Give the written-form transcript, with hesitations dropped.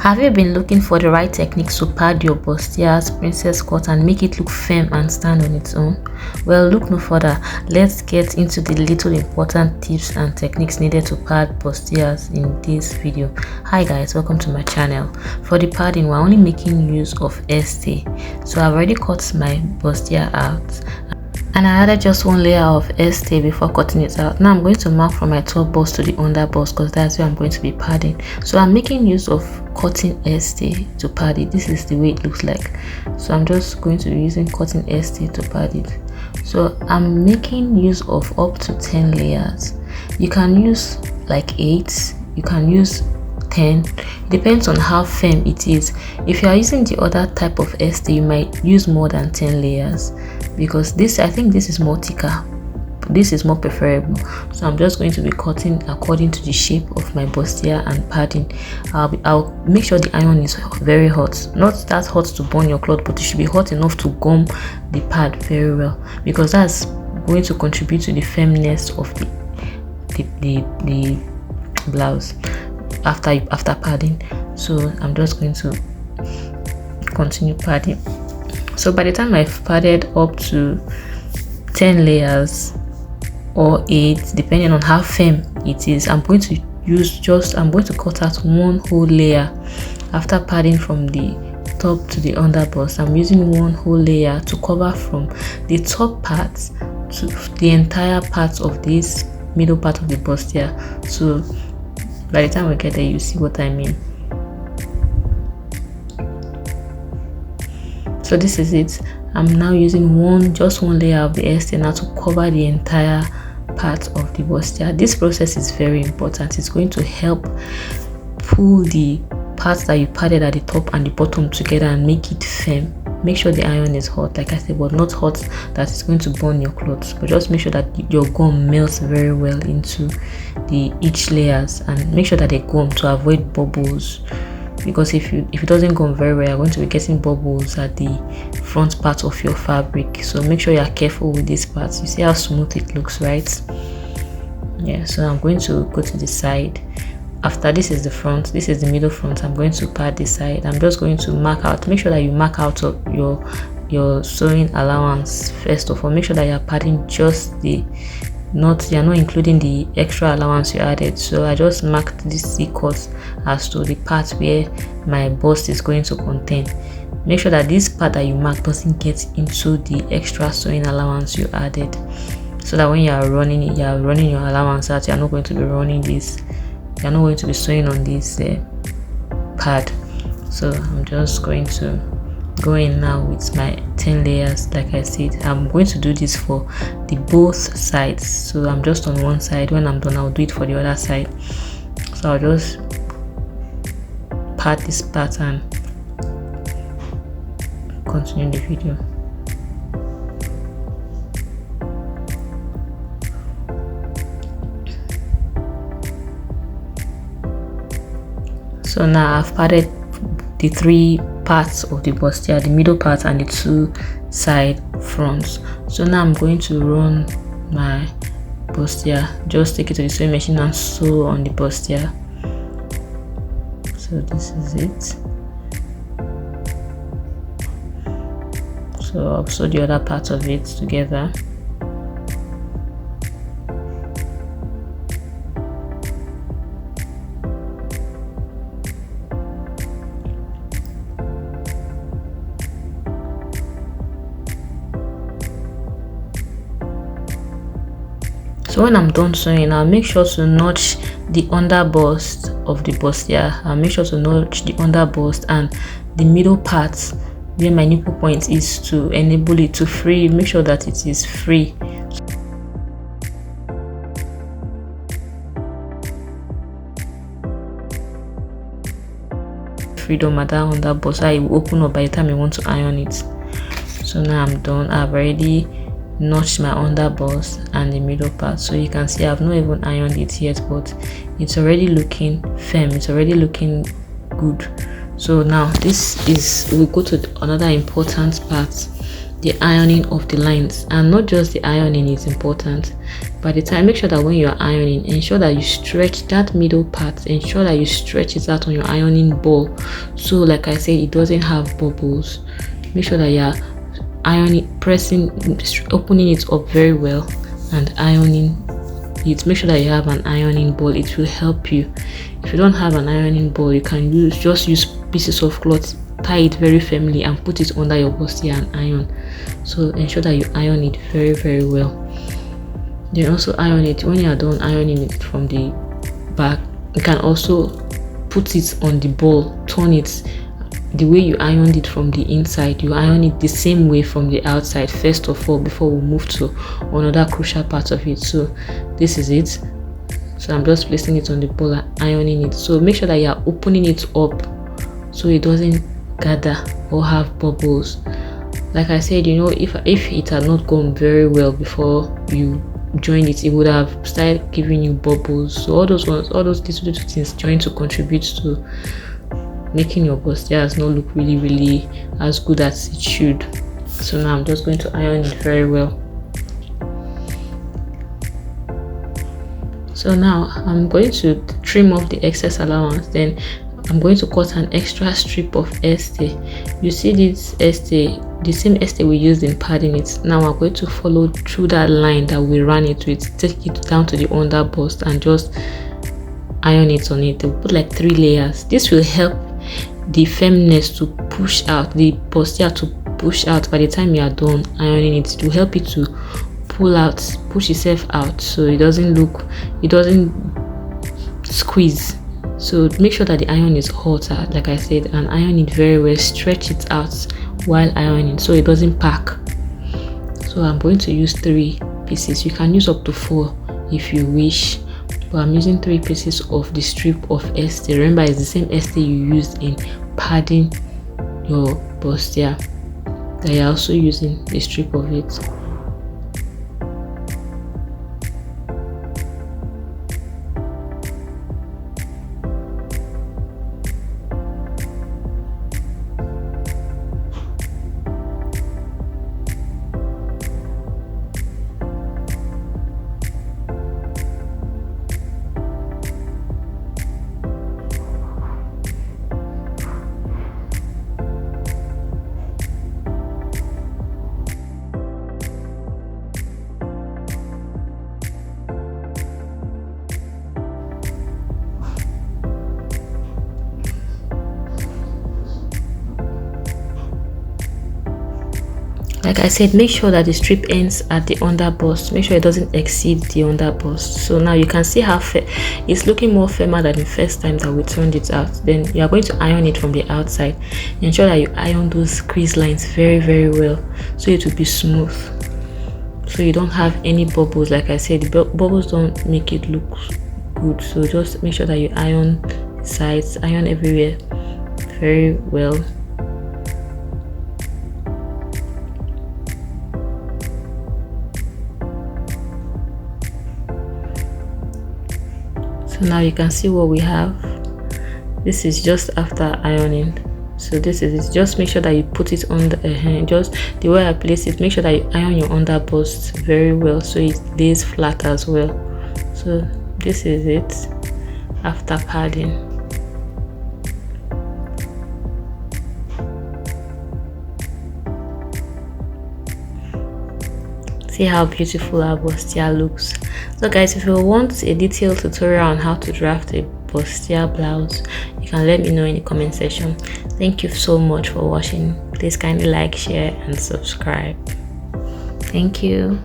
Have you been looking for the right techniques to pad your bustiers, princess cut, and make it look firm and stand on its own? Well, look no further. Let's get into the little important tips and techniques needed to pad bustiers in this video. Hi guys, welcome to my channel. For the padding, we're only making use of airstay. So I've already cut my bustier out, and I added just one layer of airstay before cutting it out. Now I'm going to mark from my top bust to the under bust because that's where I'm going to be padding. So I'm making use of cutting airstay to pad it. This is the way it looks like. So I'm just going to be using cutting airstay to pad it. So I'm making use of up to 10 layers. You can use like 8, you can use 10. It depends on how firm it is. If you are using the other type of airstay, you might use more than 10 layers because I think this is more thicker. This is more preferable. So I'm just going to be cutting according to the shape of my bustier and padding. I'll make sure the iron is very hot, not that hot to burn your cloth, but it should be hot enough to gum the pad very well, because that's going to contribute to the firmness of the blouse after padding. So I'm just going to continue padding. So by the time I've padded up to 10 layers or 8, depending on how firm it is, I'm going to cut out one whole layer. After padding from the top to the under bust, I'm using one whole layer to cover from the top part to the entire part of this middle part of the bustier. So by the time we get there, you see what I mean. So this is it. I'm now using just one layer of the airstay now to cover the entire part of the bustier. This process is very important. It's going to help pull the parts that you padded at the top and the bottom together and make it firm. Make sure the iron is hot, like I said, but not hot that it's going to burn your clothes, but just make sure that your gum melts very well into each layers, and make sure that they gum to avoid bubbles, because if it doesn't gum very well, you're going to be getting bubbles at the front part of your fabric. So make sure you're careful with these parts. You see how smooth it looks, right? Yeah, so I'm going to go to the side. After this is the front, this is the middle front, I'm going to pad the side. I'm just going to mark out, make sure that you mark out your sewing allowance first of all. Make sure that you're padding just you're not including the extra allowance you added. So I just marked this C-cut as to the part where my bust is going to contain. Make sure that this part that you mark doesn't get into the extra sewing allowance you added, so that when you are running it, you are running your allowance out. You're not going to be running this, you're not going to be sewing on this pad. So I'm just going to go in now with my 10 layers. Like I said, I'm going to do this for both sides. So I'm just on one side. When I'm done, I'll do it for the other side. So I'll just pad this pattern, continue the video. So now I've padded the 3 parts of the bustier, the middle part and the 2 side fronts. So now I'm going to run my bustier. Just take it to the sewing machine and sew on the bustier. So this is it. So I'll sew the other part of it together. So when I'm done sewing, I'll make sure to notch the under bust of the bustier. I'll make sure to notch the under bust and the middle part where my nipple point is, to enable it to free. Make sure that it is free. Freedom at that under bust, so it will open up by the time you want to iron it. So now I'm done. I've already notch my under bust and the middle part. So you can see I've not even ironed it yet, but it's already looking firm, it's already looking good. So now we'll go to another important part the ironing of the lines. And not just the ironing is important. By the time, make sure that when you're ironing, ensure that you stretch that middle part, ensure that you stretch it out on your ironing ball, so like I said, it doesn't have bubbles. Make sure that you're ironing, pressing, opening it up very well and ironing it. Make sure that you have an ironing ball, it will help you. If you don't have an ironing ball, you can just use pieces of cloth, tie it very firmly and put it under your bustier and iron. So ensure that you iron it very well. Then also iron it. When you are done ironing it from the back, you can also put it on the ball, turn it the way you ironed it from the inside. You iron it the same way from the outside first of all, before we move to another crucial part of it. So this is it. So I'm just placing it on the ball and ironing it. So make sure that you are opening it up so it doesn't gather or have bubbles. Like I said, you know, if it had not gone very well before you joined it, it would have started giving you bubbles. So all those little things join to contribute to making your bustiers not look really as good as it should. So now I'm just going to iron it very well. So now I'm going to trim off the excess allowance. Then I'm going to cut an extra strip of airstay. You see this airstay, the same airstay we used in padding it. Now we're going to follow through that line that we ran it with, take it down to the under bust and just iron it on it. We'll put like 3 layers. This will help the firmness to push out, the bustier to push out. By the time you are done ironing it, it will help it to push itself out, so it doesn't squeeze. So make sure that the iron is hotter, like I said, and iron it very well. Stretch it out while ironing so it doesn't pack. So I'm going to use 3 pieces. You can use up to 4 if you wish, but I'm using 3 pieces of the strip of airstay. Remember, it's the same airstay you used in padding your bustier that you're also using the strip of it. Like I said, make sure that the strip ends at the under bust. Make sure it doesn't exceed the under bust. So now you can see how it's looking more firmer than the first time that we turned it out. Then you are going to iron it from the outside. Ensure that you iron those crease lines very well, so it will be smooth, so you don't have any bubbles. Like I said, the bubbles don't make it look good. So just make sure that you iron the sides, iron everywhere very well. Now you can see what we have. This is just after ironing. So this is it. Just make sure that you put it on the just the way I place it. Make sure that you iron your under bust very well so it lays flat as well. So this is it after padding. See how beautiful our bustier looks. So guys, if you want a detailed tutorial on how to draft a bustier blouse, you can let me know in the comment section. Thank you so much for watching. Please kindly like, share and subscribe. Thank you.